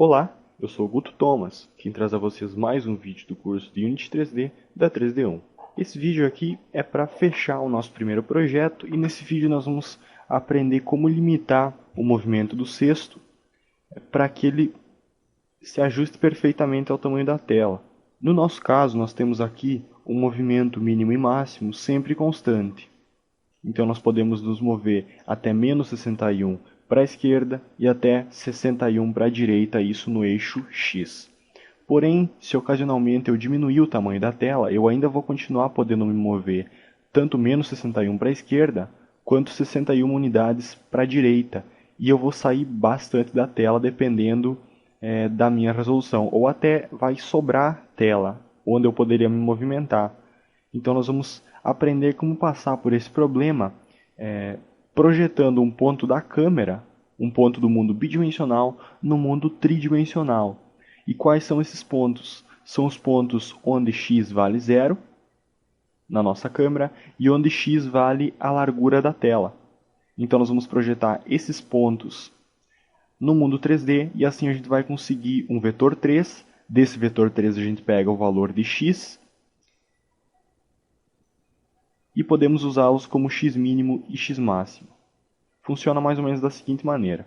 Olá, eu sou o Guto Thomas, quem traz a vocês mais um vídeo do curso de Unity 3D da 3D1. Esse vídeo aqui é para fechar o nosso primeiro projeto e nesse vídeo nós vamos aprender como limitar o movimento do cesto para que ele se ajuste perfeitamente ao tamanho da tela. No nosso caso, nós temos aqui um movimento mínimo e máximo sempre constante. Então nós podemos nos mover até menos 61 para a esquerda e até 61 para a direita, isso no eixo X. Porém, se ocasionalmente eu diminuir o tamanho da tela, eu ainda vou continuar podendo me mover tanto menos 61 para a esquerda, quanto 61 unidades para a direita. E eu vou sair bastante da tela dependendo da minha resolução. Ou até vai sobrar tela, onde eu poderia me movimentar. Então nós vamos aprender como passar por esse problema projetando um ponto da câmera, um ponto do mundo bidimensional, no mundo tridimensional. E quais são esses pontos? São os pontos onde x vale 0 na nossa câmera e onde x vale a largura da tela. Então nós vamos projetar esses pontos no mundo 3D e assim a gente vai conseguir um vetor 3. Desse vetor 3 a gente pega o valor de x e podemos usá-los como x mínimo e x máximo. Funciona mais ou menos da seguinte maneira.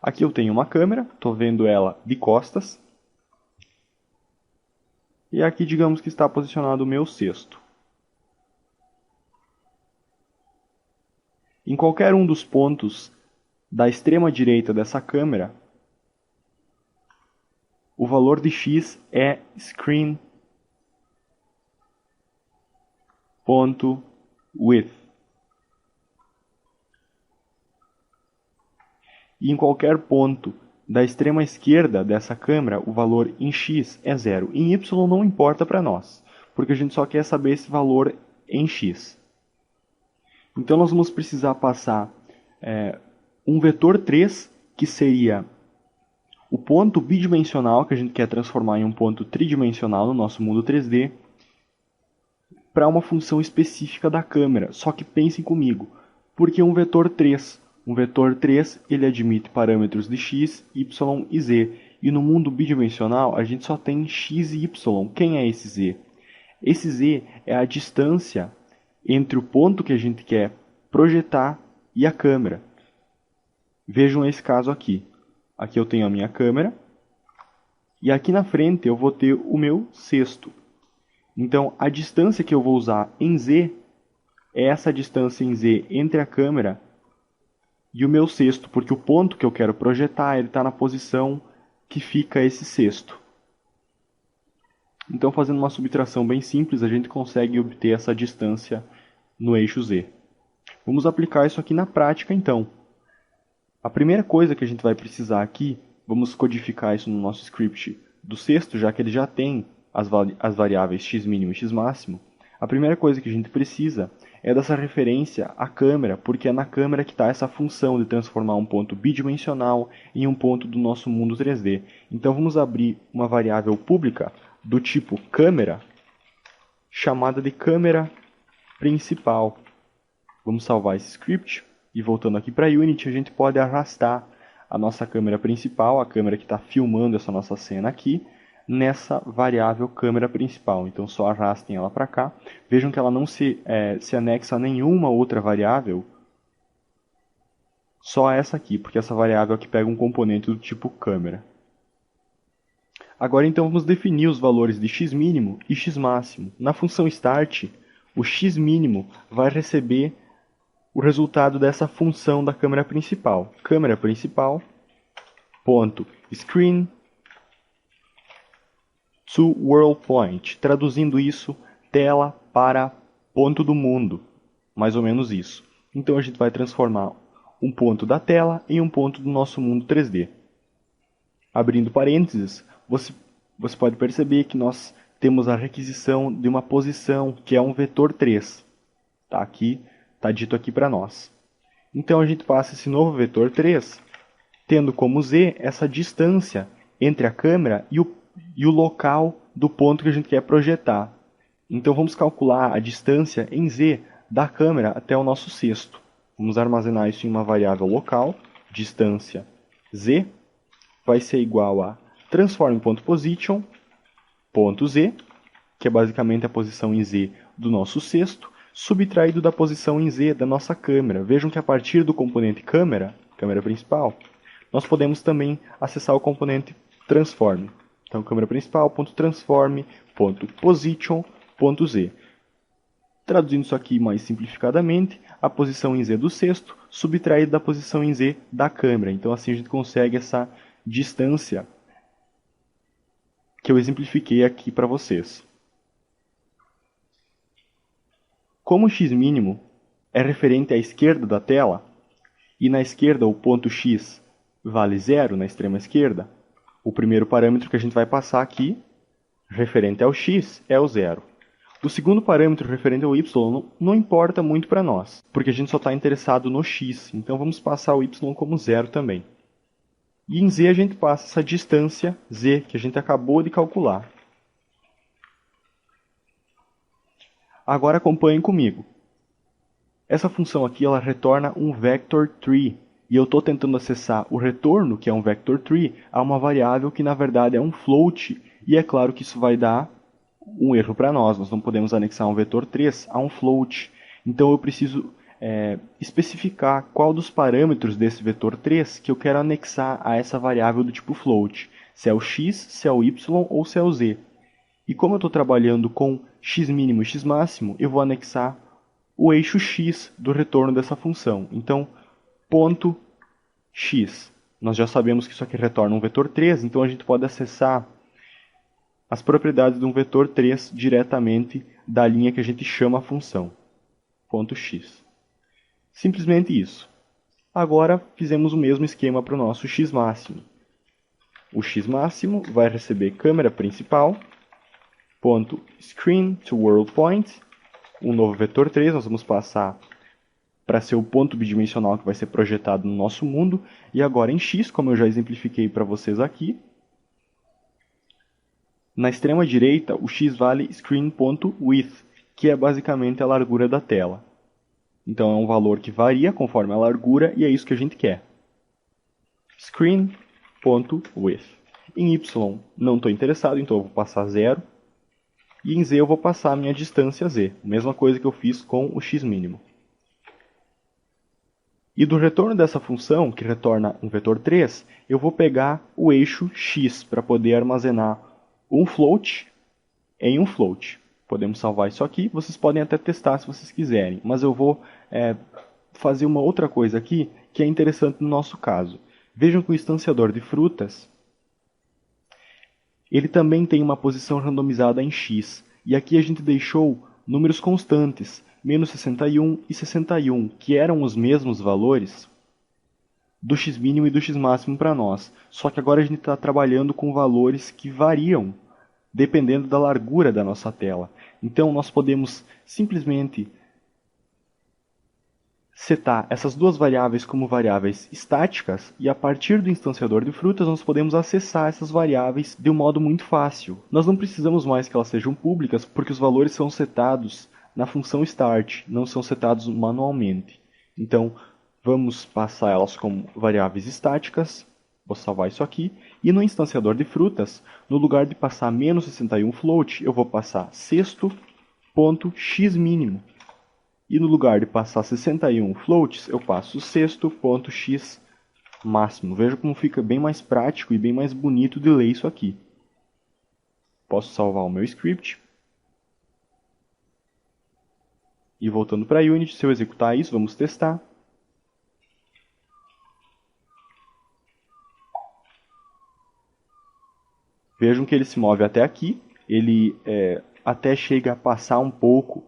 Aqui eu tenho uma câmera, estou vendo ela de costas. E aqui digamos que está posicionado o meu cesto. Em qualquer um dos pontos da extrema direita dessa câmera, o valor de x é screen.width. E em qualquer ponto da extrema esquerda dessa câmera, o valor em x é 0. Em y não importa para nós, porque a gente só quer saber esse valor em x. Então nós vamos precisar passar um vetor 3, que seria o ponto bidimensional, que a gente quer transformar em um ponto tridimensional no nosso mundo 3D, para uma função específica da câmera. Só que pensem comigo, por que um vetor 3? Um vetor 3 ele admite parâmetros de x, y e z. E no mundo bidimensional a gente só tem x e y. Quem é esse z? Esse z é a distância entre o ponto que a gente quer projetar e a câmera. Vejam esse caso aqui. Aqui eu tenho a minha câmera e aqui na frente eu vou ter o meu cesto. Então a distância que eu vou usar em z é essa distância em z entre a câmera e o meu cesto, porque o ponto que eu quero projetar está na posição que fica esse cesto. Então, fazendo uma subtração bem simples, a gente consegue obter essa distância no eixo z. Vamos aplicar isso aqui na prática, então. A primeira coisa que a gente vai precisar aqui, vamos codificar isso no nosso script do cesto, já que ele já tem as variáveis x mínimo e x máximo. A primeira coisa que a gente precisa é dessa referência à câmera, porque é na câmera que está essa função de transformar um ponto bidimensional em um ponto do nosso mundo 3D. Então vamos abrir uma variável pública do tipo câmera, chamada de câmera principal. Vamos salvar esse script e voltando aqui para Unity, a gente pode arrastar a nossa câmera principal, a câmera que está filmando essa nossa cena aqui, nessa variável câmera principal. Então só arrastem ela para cá. Vejam que ela não se anexa a nenhuma outra variável, só essa aqui, porque essa variável aqui pega um componente do tipo câmera. Agora então vamos definir os valores de x mínimo e x máximo. Na função start, o x mínimo vai receber o resultado dessa função da câmera principal. Câmera principal, ponto, screen to world point. Traduzindo isso, tela para ponto do mundo. Mais ou menos isso. Então a gente vai transformar um ponto da tela em um ponto do nosso mundo 3D. Abrindo parênteses, você pode perceber que nós temos a requisição de uma posição, que é um vetor 3. Está dito aqui para nós. Então a gente passa esse novo vetor 3, tendo como z essa distância entre a câmera e o local do ponto que a gente quer projetar. Então vamos calcular a distância em z da câmera até o nosso cesto. Vamos armazenar isso em uma variável local, distância z vai ser igual a transform.position.z, que é basicamente a posição em z do nosso cesto, subtraído da posição em z da nossa câmera. Vejam que a partir do componente câmera principal, nós podemos também acessar o componente transform. Então, câmera principal.transform.position.z. Traduzindo isso aqui mais simplificadamente, a posição em z do cesto subtraída da posição em z da câmera. Então, assim a gente consegue essa distância que eu exemplifiquei aqui para vocês. Como o x' é referente à esquerda da tela, e na esquerda o ponto x vale 0 na extrema esquerda, o primeiro parâmetro que a gente vai passar aqui, referente ao x, é o 0. O segundo parâmetro, referente ao y, não importa muito para nós, porque a gente só está interessado no x, então vamos passar o y como 0 também. E em z a gente passa essa distância z, que a gente acabou de calcular. Agora acompanhem comigo. Essa função aqui ela retorna um vector tree, e eu estou tentando acessar o retorno, que é um vector tree, a uma variável que na verdade é um float, e é claro que isso vai dar um erro para nós. Nós não podemos anexar um vetor 3 a um float. Então eu preciso especificar qual dos parâmetros desse vetor 3 que eu quero anexar a essa variável do tipo float. Se é o x, se é o y ou se é o z. E como eu estou trabalhando com x' e x', eu vou anexar o eixo x do retorno dessa função. Então, ponto x. Nós já sabemos que isso aqui retorna um vetor 3, então a gente pode acessar as propriedades de um vetor 3 diretamente da linha que a gente chama a função, ponto x. Simplesmente isso. Agora fizemos o mesmo esquema para o nosso x'. O x' vai receber câmera principal, ponto screen to world point, um novo vetor 3, nós vamos passar para ser o ponto bidimensional que vai ser projetado no nosso mundo, e agora em x, como eu já exemplifiquei para vocês aqui, na extrema direita, o x vale screen.width, que é basicamente a largura da tela. Então é um valor que varia conforme a largura, e é isso que a gente quer. Screen.width. Em y não estou interessado, então eu vou passar 0. E em z eu vou passar a minha distância z, a mesma coisa que eu fiz com o x'. E do retorno dessa função, que retorna um vetor 3, eu vou pegar o eixo x para poder armazenar um float em um float. Podemos salvar isso aqui, vocês podem até testar se vocês quiserem, mas eu vou fazer uma outra coisa aqui que é interessante no nosso caso. Vejam que o instanciador de frutas, ele também tem uma posição randomizada em x, e aqui a gente deixou números constantes, menos 61 e 61, que eram os mesmos valores do x' e do x' para nós, só que agora a gente está trabalhando com valores que variam dependendo da largura da nossa tela. Então nós podemos simplesmente setar essas duas variáveis como variáveis estáticas, e a partir do instanciador de frutas nós podemos acessar essas variáveis de um modo muito fácil. Nós não precisamos mais que elas sejam públicas, porque os valores são setados na função start, não são setados manualmente. Então vamos passar elas como variáveis estáticas. Vou salvar isso aqui, e no instanciador de frutas, no lugar de passar menos 61 float, eu vou passar sexto.x'. E no lugar de passar 61 floats, eu passo sexto.x máximo. Veja como fica bem mais prático e bem mais bonito de ler isso aqui. Posso salvar o meu script. E voltando para a Unity, se eu executar isso, vamos testar. Vejam que ele se move até aqui, ele até chega a passar um pouco,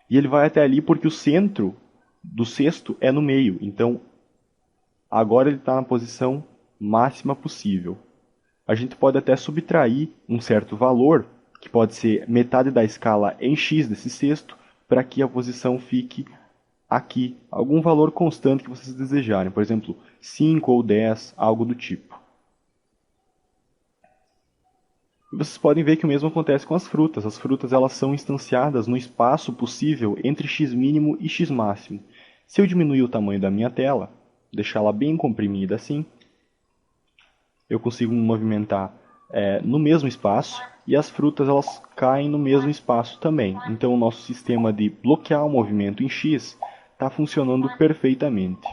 e ele vai até ali porque o centro do cesto é no meio, então agora ele está na posição máxima possível. A gente pode até subtrair um certo valor, que pode ser metade da escala em x desse cesto, para que a posição fique aqui, algum valor constante que vocês desejarem, por exemplo, 5 ou 10, algo do tipo. E vocês podem ver que o mesmo acontece com as frutas. As frutas elas são instanciadas no espaço possível entre x' e x'. Se eu diminuir o tamanho da minha tela, deixá-la bem comprimida assim, eu consigo me movimentar no mesmo espaço e as frutas elas caem no mesmo espaço também. Então o nosso sistema de bloquear o movimento em X está funcionando perfeitamente.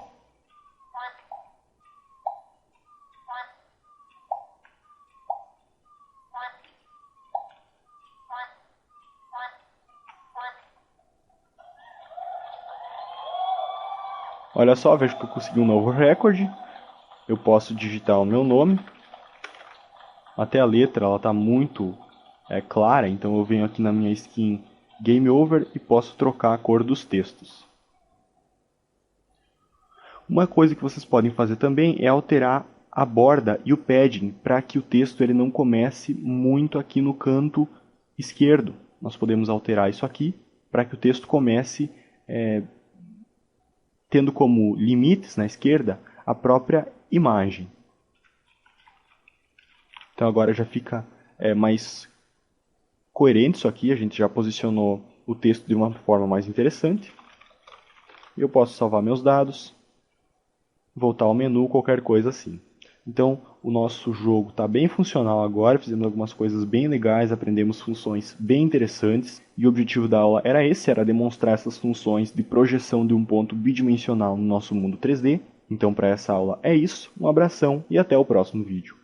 Olha só, vejo que eu consegui um novo recorde. Eu posso digitar o meu nome. Até a letra ela está muito clara, então eu venho aqui na minha skin Game Over e posso trocar a cor dos textos. Uma coisa que vocês podem fazer também é alterar a borda e o padding para que o texto ele não comece muito aqui no canto esquerdo. Nós podemos alterar isso aqui para que o texto comece tendo como limites na esquerda a própria imagem. Então agora já fica mais coerente isso aqui, a gente já posicionou o texto de uma forma mais interessante. Eu posso salvar meus dados, voltar ao menu, qualquer coisa assim. Então o nosso jogo está bem funcional agora, fizemos algumas coisas bem legais, aprendemos funções bem interessantes e o objetivo da aula era esse, era demonstrar essas funções de projeção de um ponto bidimensional no nosso mundo 3D. Então para essa aula é isso, um abração e até o próximo vídeo.